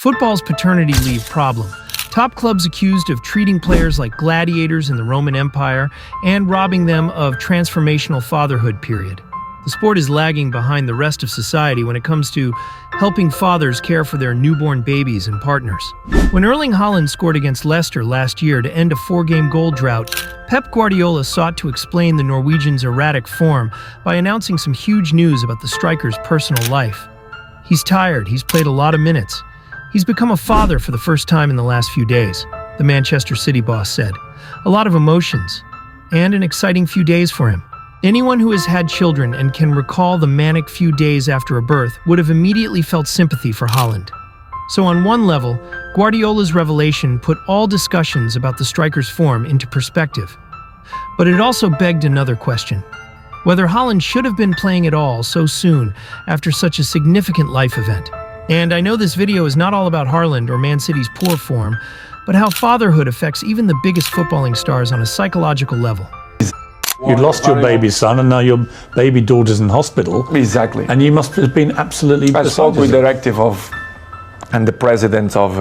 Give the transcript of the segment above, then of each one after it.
Football's paternity leave problem. Top clubs accused of treating players like gladiators in the Roman Empire and robbing them of transformational fatherhood period. The sport is lagging behind the rest of society when it comes to helping fathers care for their newborn babies and partners. When Erling Haaland scored against Leicester last year to end a 4-game goal drought, Pep Guardiola sought to explain the Norwegians' erratic form by announcing some huge news about the striker's personal life. He's tired, he's played a lot of minutes. He's become a father for the first time in the last few days, the Manchester City boss said. A lot of emotions, and an exciting few days for him. Anyone who has had children and can recall the manic few days after a birth would have immediately felt sympathy for Haaland. So on one level, Guardiola's revelation put all discussions about the striker's form into perspective. But it also begged another question: whether Haaland should have been playing at all so soon after such a significant life event. And I know this video is not all about Haaland or Man City's poor form, but how fatherhood affects even the biggest footballing stars on a psychological level. You lost your baby son and now your baby daughter's in hospital. Exactly. And you must have been absolutely I spoke with the directive and the president of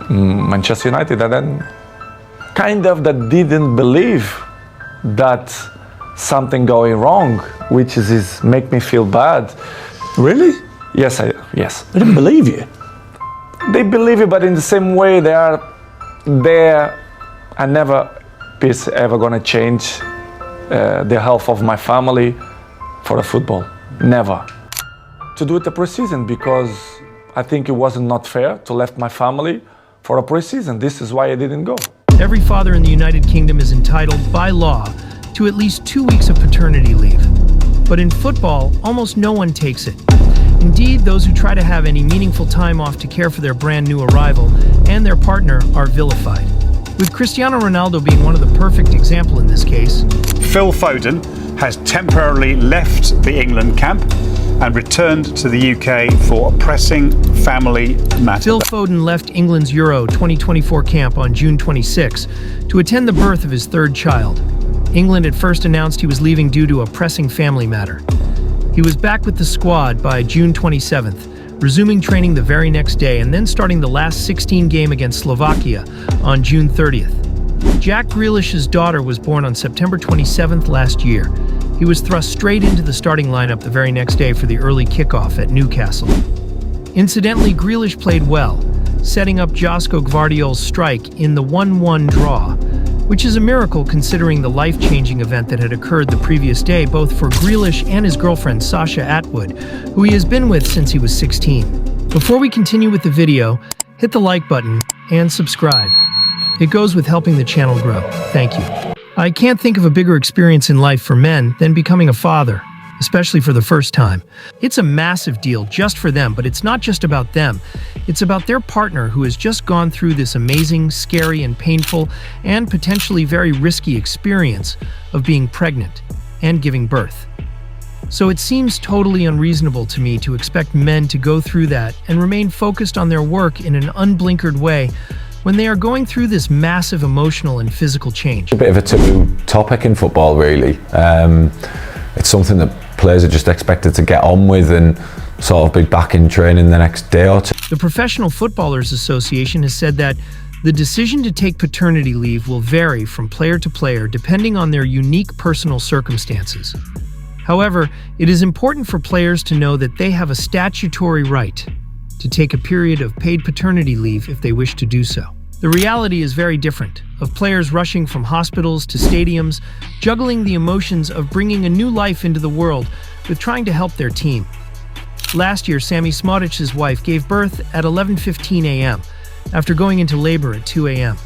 Manchester United, and then that didn't believe that something going wrong, which is make me feel bad. Really? Yes. They didn't believe you. They believe you, but in the same way they are there. And never is ever gonna change the health of my family for the football. Never. To do it a pre-season, because I think it wasn't not fair to left my family for a pre-season. This is why I didn't go. Every father in the United Kingdom is entitled, by law, to at least 2 weeks of paternity leave. But in football, almost no one takes it. Indeed, those who try to have any meaningful time off to care for their brand new arrival and their partner are vilified. With Cristiano Ronaldo being one of the perfect example in this case. Phil Foden has temporarily left the England camp and returned to the UK for a pressing family matter. Phil Foden left England's Euro 2024 camp on June 26 to attend the birth of his third child. England at first announced he was leaving due to a pressing family matter. He was back with the squad by June 27th, resuming training the very next day and then starting the last 16 game against Slovakia on June 30th. Jack Grealish's daughter was born on September 27th last year. He was thrust straight into the starting lineup the very next day for the early kickoff at Newcastle. Incidentally, Grealish played well, setting up Josko Gvardiol's strike in the 1-1 draw, which is a miracle considering the life-changing event that had occurred the previous day both for Grealish and his girlfriend Sasha Atwood, who he has been with since he was 16. Before we continue with the video, hit the like button and subscribe. It goes with helping the channel grow. Thank you. I can't think of a bigger experience in life for men than becoming a father, especially for the first time. It's a massive deal just for them, but it's not just about them. It's about their partner who has just gone through this amazing, scary, and painful, and potentially very risky experience of being pregnant and giving birth. So it seems totally unreasonable to me to expect men to go through that and remain focused on their work in an unblinkered way when they are going through this massive emotional and physical change. A bit of a taboo topic in football, really. It's something that players are just expected to get on with and sort of be back in training the next day or two. The Professional Footballers Association has said that the decision to take paternity leave will vary from player to player depending on their unique personal circumstances. However, it is important for players to know that they have a statutory right to take a period of paid paternity leave if they wish to do so. The reality is very different, of players rushing from hospitals to stadiums, juggling the emotions of bringing a new life into the world with trying to help their team. Last year, Sami Smodic's wife gave birth at 11:15 a.m. after going into labor at 2 a.m.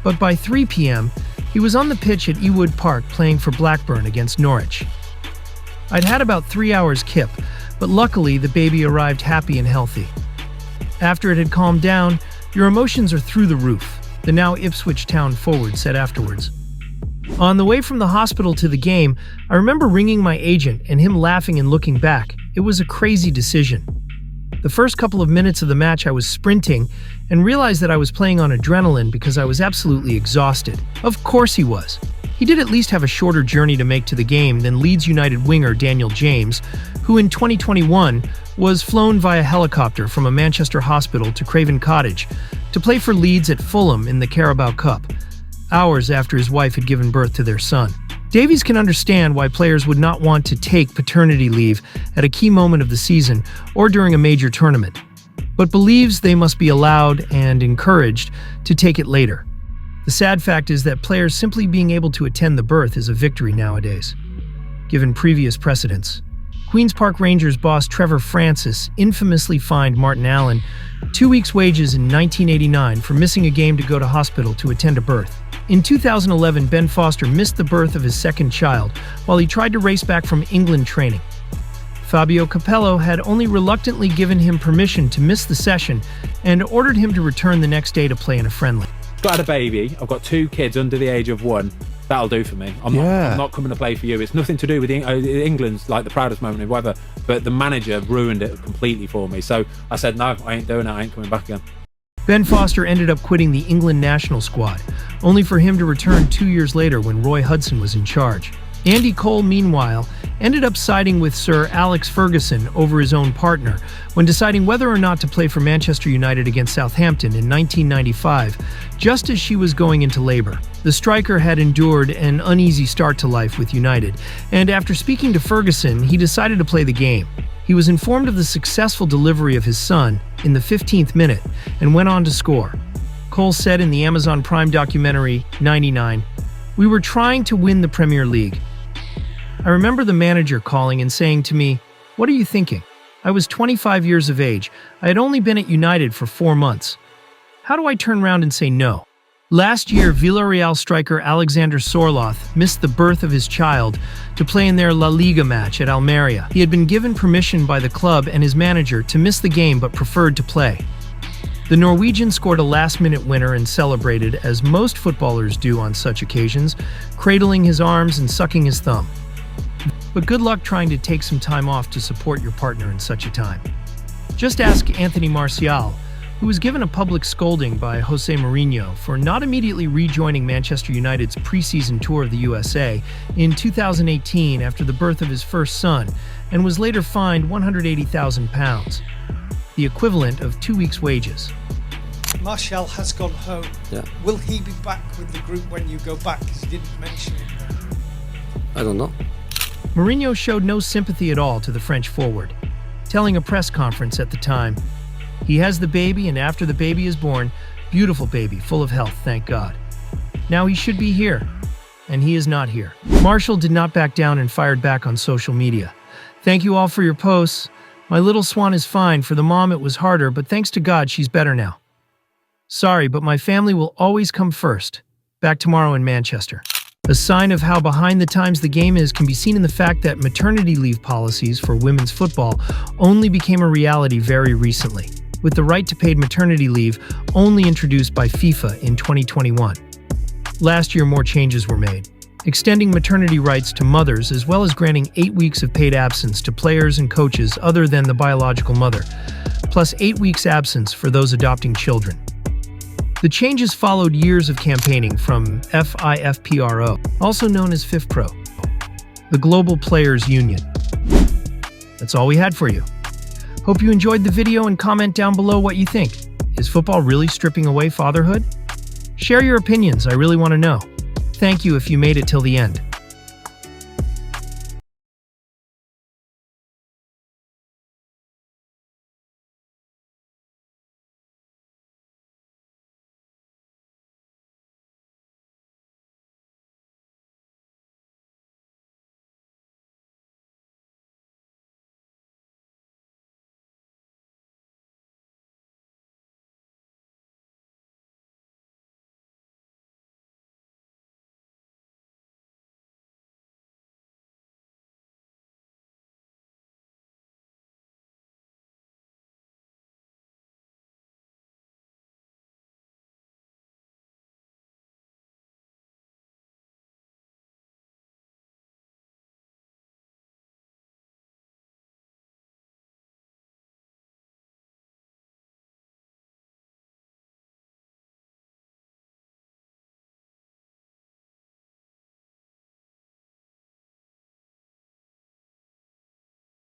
But by 3 p.m., he was on the pitch at Ewood Park playing for Blackburn against Norwich. I'd had about 3 hours kip, but luckily the baby arrived happy and healthy. After it had calmed down, your emotions are through the roof, the now Ipswich Town forward said afterwards. On the way from the hospital to the game, I remember ringing my agent and him laughing and looking back. It was a crazy decision. The first couple of minutes of the match I was sprinting and realized that I was playing on adrenaline because I was absolutely exhausted. Of course he was. He did at least have a shorter journey to make to the game than Leeds United winger Daniel James, who in 2021 was flown via helicopter from a Manchester hospital to Craven Cottage to play for Leeds at Fulham in the Carabao Cup, hours after his wife had given birth to their son. Davies can understand why players would not want to take paternity leave at a key moment of the season or during a major tournament, but believes they must be allowed and encouraged to take it later. The sad fact is that players simply being able to attend the birth is a victory nowadays, given previous precedents. Queen's Park Rangers boss Trevor Francis infamously fined Martin Allen 2 weeks' wages in 1989 for missing a game to go to hospital to attend a birth. In 2011, Ben Foster missed the birth of his second child while he tried to race back from England training. Fabio Capello had only reluctantly given him permission to miss the session and ordered him to return the next day to play in a friendly. I've had a baby. I've got 2 kids under the age of 1. That'll do for me. I'm not coming to play for you. It's nothing to do with England's like the proudest moment in weather, but the manager ruined it completely for me. So I said, no, I ain't doing it. I ain't coming back again. Ben Foster ended up quitting the England national squad, only for him to return 2 years later when Roy Hudson was in charge. Andy Cole, meanwhile, ended up siding with Sir Alex Ferguson over his own partner when deciding whether or not to play for Manchester United against Southampton in 1995, just as she was going into labor. The striker had endured an uneasy start to life with United, and after speaking to Ferguson, he decided to play the game. He was informed of the successful delivery of his son in the 15th minute and went on to score. Cole said in the Amazon Prime documentary, 99, "We were trying to win the Premier League. I remember the manager calling and saying to me, 'What are you thinking?' I was 25 years of age. I had only been at United for 4 months. How do I turn around and say no?" Last year, Villarreal striker Alexander Sorloth missed the birth of his child to play in their La Liga match at Almeria. He had been given permission by the club and his manager to miss the game but preferred to play. The Norwegian scored a last-minute winner and celebrated, as most footballers do on such occasions, cradling his arms and sucking his thumb. But good luck trying to take some time off to support your partner in such a time. Just ask Anthony Martial, who was given a public scolding by Jose Mourinho for not immediately rejoining Manchester United's preseason tour of the USA in 2018 after the birth of his first son, and was later fined £180,000, the equivalent of 2 weeks' wages. Martial has gone home. Yeah. Will he be back with the group when you go back? Because he didn't mention it there. I don't know. Mourinho showed no sympathy at all to the French forward, telling a press conference at the time, "He has the baby, and after the baby is born, beautiful baby, full of health, thank God. Now he should be here, and he is not here." Martial did not back down and fired back on social media. "Thank you all for your posts. My little swan is fine. For the mom it was harder, but thanks to God she's better now. Sorry, but my family will always come first. Back tomorrow in Manchester." A sign of how behind the times the game is can be seen in the fact that maternity leave policies for women's football only became a reality very recently, with the right to paid maternity leave only introduced by FIFA in 2021. Last year, more changes were made, extending maternity rights to mothers as well as granting 8 weeks of paid absence to players and coaches other than the biological mother, plus 8 weeks absence for those adopting children. The changes followed years of campaigning from FIFPRO, also known as FIFPro, the Global Players Union. That's all we had for you. Hope you enjoyed the video and comment down below what you think. Is football really stripping away fatherhood? Share your opinions, I really want to know. Thank you if you made it till the end.